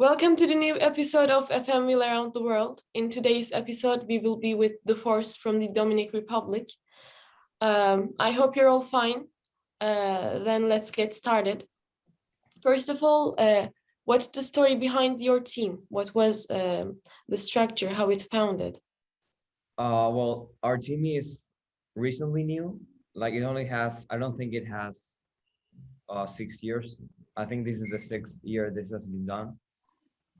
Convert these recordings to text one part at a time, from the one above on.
Welcome to the new episode of FMW Around the World. In today's episode, we will be with the force from the Dominican Republic. I hope you're all fine. Then let's get started. First of all, what's the story behind your team? What was the structure, how it founded? Well, our team is recently new. Like it only has, I don't think it has 6 years. I think this is the 6th year this has been done.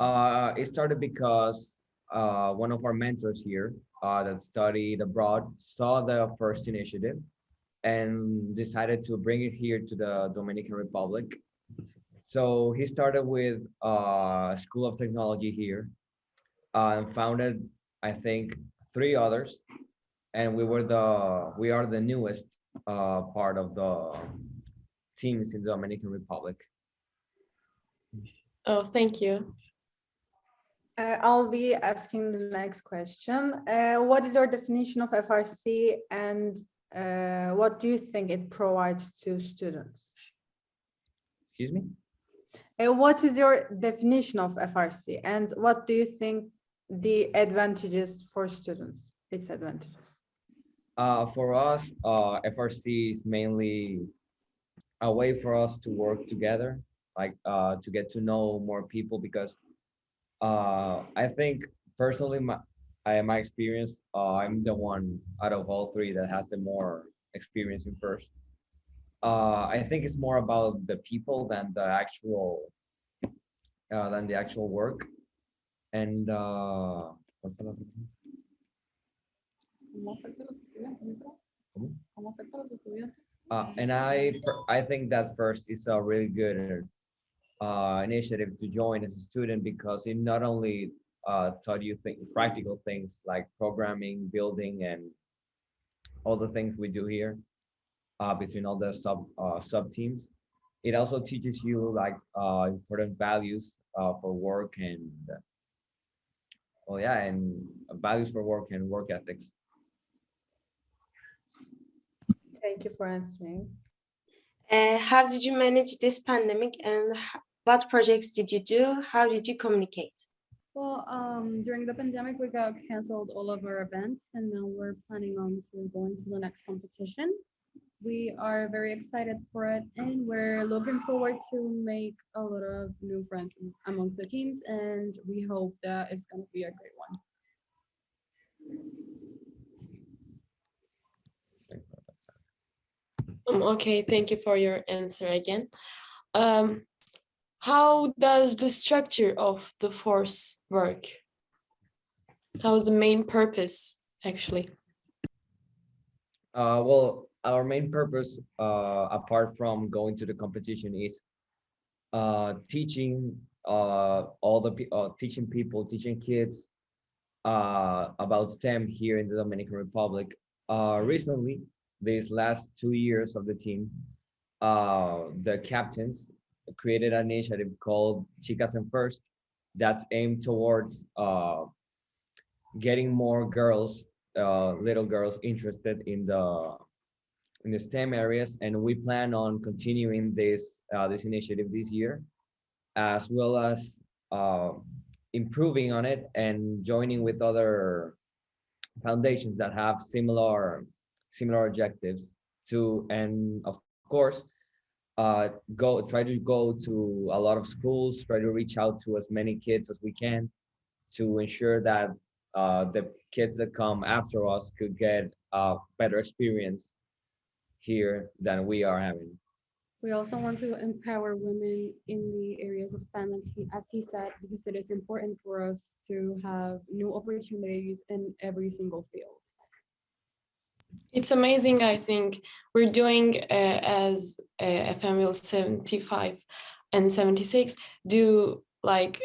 It started because one of our mentors here that studied abroad saw the first initiative and decided to bring it here to the Dominican Republic. So he started with School of Technology here and founded, I think, 3 others, and we are the newest part of the teams in the Dominican Republic. Oh, thank you. I'll be asking the next question. What is your definition of FRC and what do you think it provides to students? Excuse me? What is your definition of FRC and what do you think the advantages for students, its advantages? For us, FRC is mainly a way for us to work together, like to get to know more people, because I think personally, my experience, I'm the one out of all three that has the more experience in first. I think it's more about the people than the actual work. And and I think that first is a really good initiative to join as a student, because it not only taught you practical things like programming, building, and all the things we do here between all the sub teams. It also teaches you like important values for work and and values for work and work ethics. Thank you for answering. How did you manage this pandemic and what projects did you do? How did you communicate? Well, during the pandemic, we got canceled all of our events, and now we're planning on going to the next competition. We are very excited for it, and we're looking forward to make a lot of new friends amongst the teams, and we hope that it's going to be a great one. Okay, thank you for your answer again. How does the structure of the force work? How is the main purpose, actually? Well, our main purpose, apart from going to the competition, is teaching teaching kids about STEM here in the Dominican Republic. Recently, these last 2 years of the team, the captains created an initiative called Chicas en First that's aimed towards getting more girls, little girls, interested in the STEM areas, and we plan on continuing this initiative this year, as well as improving on it and joining with other foundations that have similar objectives to, and of course, try to go to a lot of schools, try to reach out to as many kids as we can to ensure that the kids that come after us could get a better experience here than we are having. We also want to empower women in the areas of STEM, as he said, because it is important for us to have new opportunities in every single field. It's amazing, I think. We're doing as FML 75 and 76 do like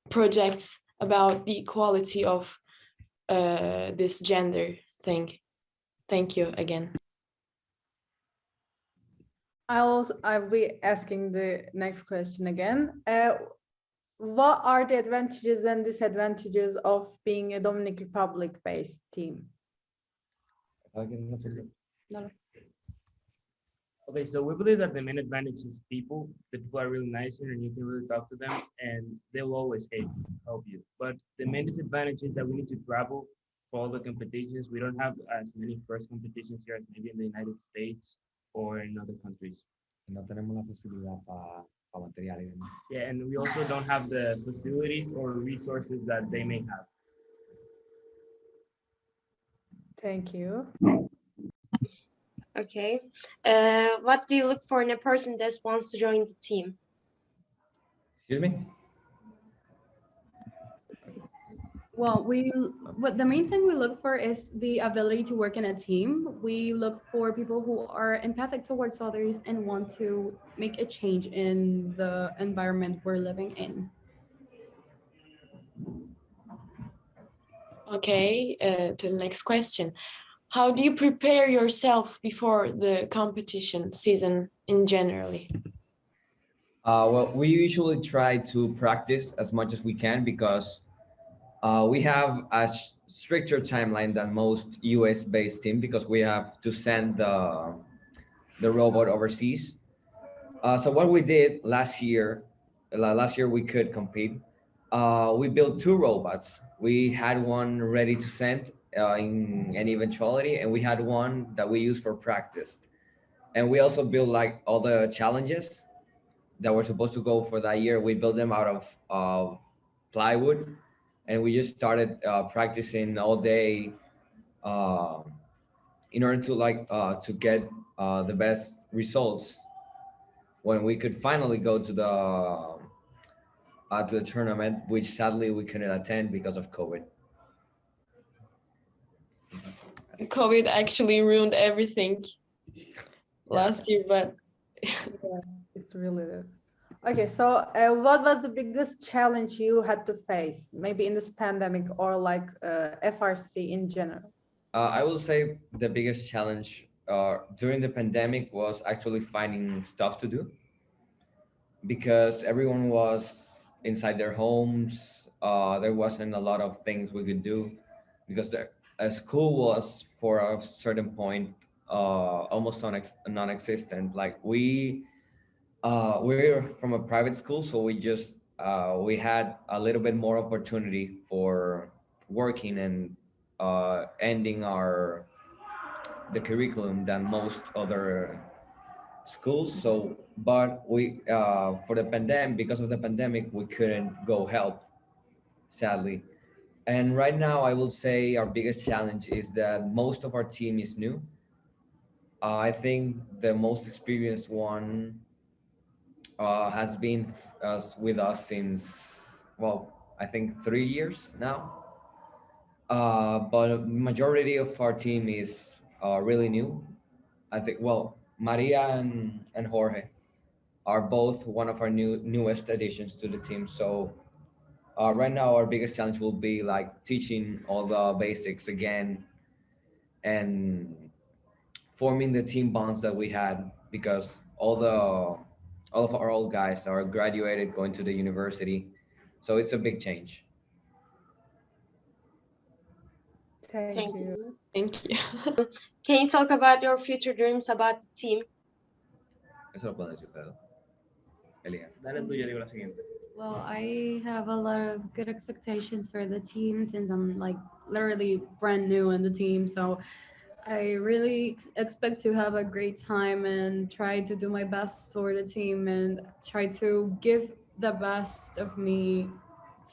projects about the equality of this gender thing. Thank you again. I'll be asking the next question again. What are the advantages and disadvantages of being a Dominican Republic-based team? Okay, so we believe that the main advantage is people. The people are really nice here and you can really talk to them, and they will help you. But the main disadvantage is that we need to travel for all the competitions. We don't have as many first competitions here as maybe in the United States or in other countries. No tenemos la facilidad para material y demás. Yeah, and we also don't have the facilities or resources that they may have. Thank you. Okay. What do you look for in a person that wants to join the team? Excuse me? Well, what the main thing we look for is the ability to work in a team. We look for people who are empathic towards others and want to make a change in the environment we're living in. Okay, to the next question. How do you prepare yourself before the competition season in generally? Well, we usually try to practice as much as we can because we have a stricter timeline than most US-based team because we have to send the robot overseas. So what we did last year we could compete. We built two robots. We had one ready to send in any eventuality, and we had one that we used for practice. And we also built like all the challenges that were supposed to go for that year. We built them out of plywood, and we just started practicing all day in order to get the best results when we could finally go to the tournament, which sadly we couldn't attend because of COVID. COVID actually ruined everything last year, but Yeah, it's really good. Okay, so what was the biggest challenge you had to face, maybe in this pandemic or like FRC in general? I will say the biggest challenge during the pandemic was actually finding stuff to do because everyone was inside their homes. There wasn't a lot of things we could do because school was for a certain point almost non-existent. Like we're from a private school, so we had a little bit more opportunity for working and ending the curriculum than most other schools. So, but we because of the pandemic, we couldn't go help, sadly. And right now, I will say our biggest challenge is that most of our team is new. I think the most experienced one has been with us since, well, I think 3 years now. But majority of our team is really new. I think, well, Maria and Jorge are both one of our newest additions to the team. So right now, our biggest challenge will be like teaching all the basics again and forming the team bonds that we had because all of our old guys are graduated going to the university. So it's a big change. Thank Thank you. you. thank you. Can you talk about your future dreams about the team? Eso lo puedo decir, Pedro. Elia. Dale tú, yo digo la siguiente. Well, I have a lot of good expectations for the team since I'm like literally brand new in the team. So I really expect to have a great time and try to do my best for the team and try to give the best of me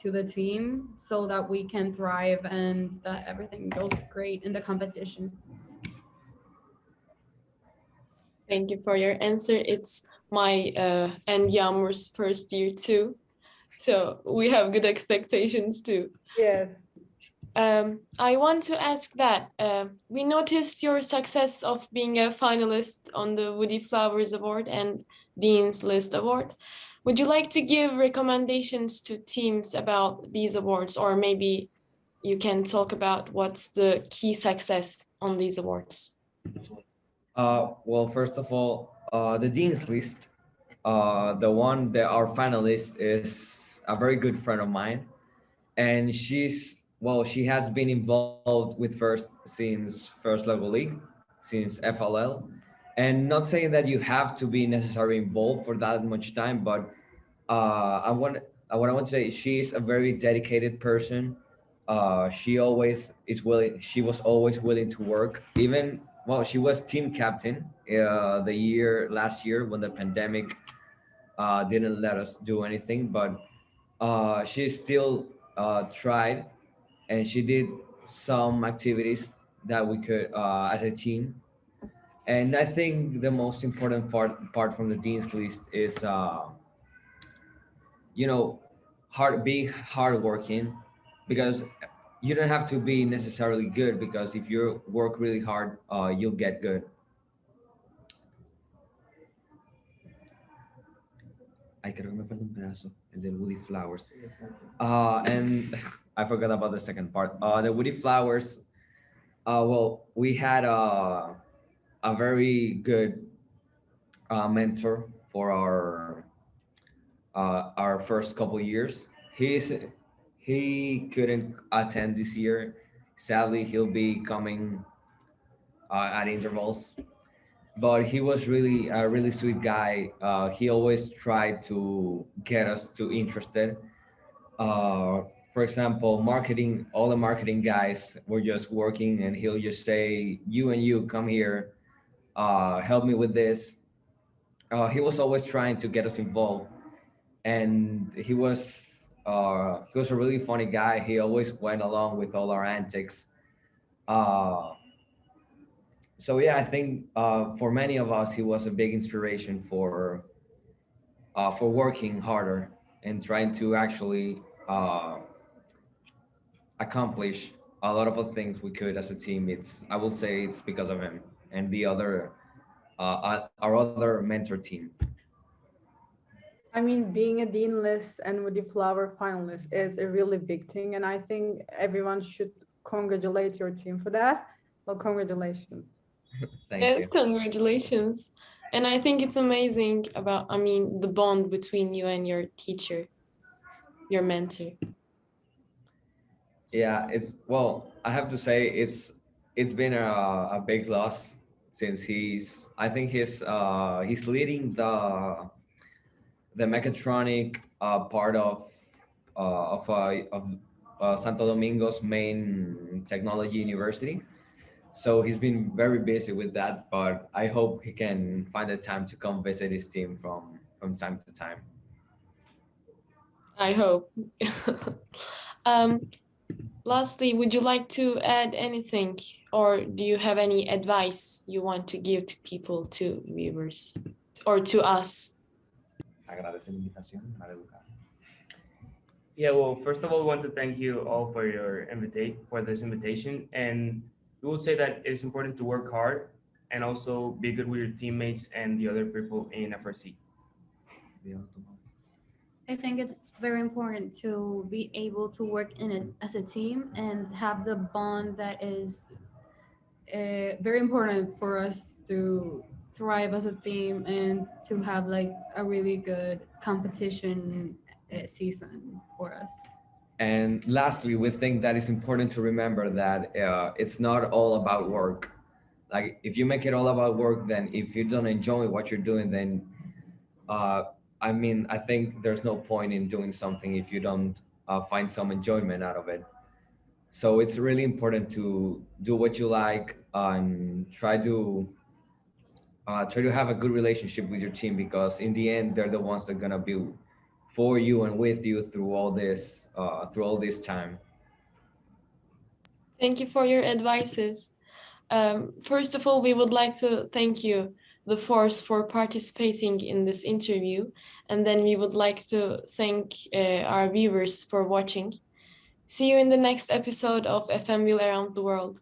to the team so that we can thrive and that everything goes great in the competition. Thank you for your answer. It's my and Yamur's first year too. So we have good expectations too. Yes. I want to ask that we noticed your success of being a finalist on the Woodie Flowers Award and Dean's List Award. Would you like to give recommendations to teams about these awards, or maybe you can talk about what's the key success on these awards? Well, first of all, the Dean's List, our finalist is a very good friend of mine, and she has been involved with since first level league, since FLL, and not saying that you have to be necessarily involved for that much time, but what I want to say, she's a very dedicated person. She always is willing. She was always willing to work. Even well, she was team captain the year last year when the pandemic didn't let us do anything, but she still tried, and she did some activities that we could as a team. And I think the most important part from the dean's list is you know, be hardworking, because you don't have to be necessarily good, because if you work really hard, you'll get good. Ay, creo que me falta un pedazo, el del Woody Flowers. And I forgot about the second part. The Woody Flowers, well, we had a very good mentor for our first couple years. He couldn't attend this year. Sadly, he'll be coming at intervals. But he was really a really sweet guy. He always tried to get us to interested. For example, marketing, all the marketing guys were just working, and he'll just say, "You and you come here, help me with this." He was always trying to get us involved, and he was a really funny guy. He always went along with all our antics. Uh, so yeah, I think for many of us, he was a big inspiration for working harder and trying to actually accomplish a lot of the things we could as a team. I will say it's because of him and the other our other mentor team. I mean, being a dean list and Woody Flower finalist is a really big thing, and I think everyone should congratulate your team for that. Well, congratulations. Thank Yes, you. congratulations. And I think it's amazing about, I mean, the bond between you and your teacher, your mentor. Yeah, I have to say it's been a big loss, since I think he's leading the mechatronic part of Santo Domingo's main technology university. So he's been very busy with that, but I hope he can find the time to come visit his team from time to time. I hope. um, Lastly, would you like to add anything, or do you have any advice you want to give to people, to viewers, or to us? Agradece la invitación, María. Yeah, well, first of all, I want to thank you all for this invitation. And we will say that it's important to work hard and also be good with your teammates and the other people in FRC. I think it's very important to be able to work in it as a team and have the bond that is very important for us to thrive as a team and to have like a really good competition season for us. And lastly, we think that it's important to remember that it's not all about work. Like if you make it all about work, then if you don't enjoy what you're doing, then I mean, I think there's no point in doing something if you don't find some enjoyment out of it. So it's really important to do what you like and try to have a good relationship with your team, because in the end, they're the ones that are gonna be for you and with you through all this time. Thank you for your advices. First of all, we would like to thank you, the Force, for participating in this interview. And then we would like to thank our viewers for watching. See you in the next episode of FMW Around the World.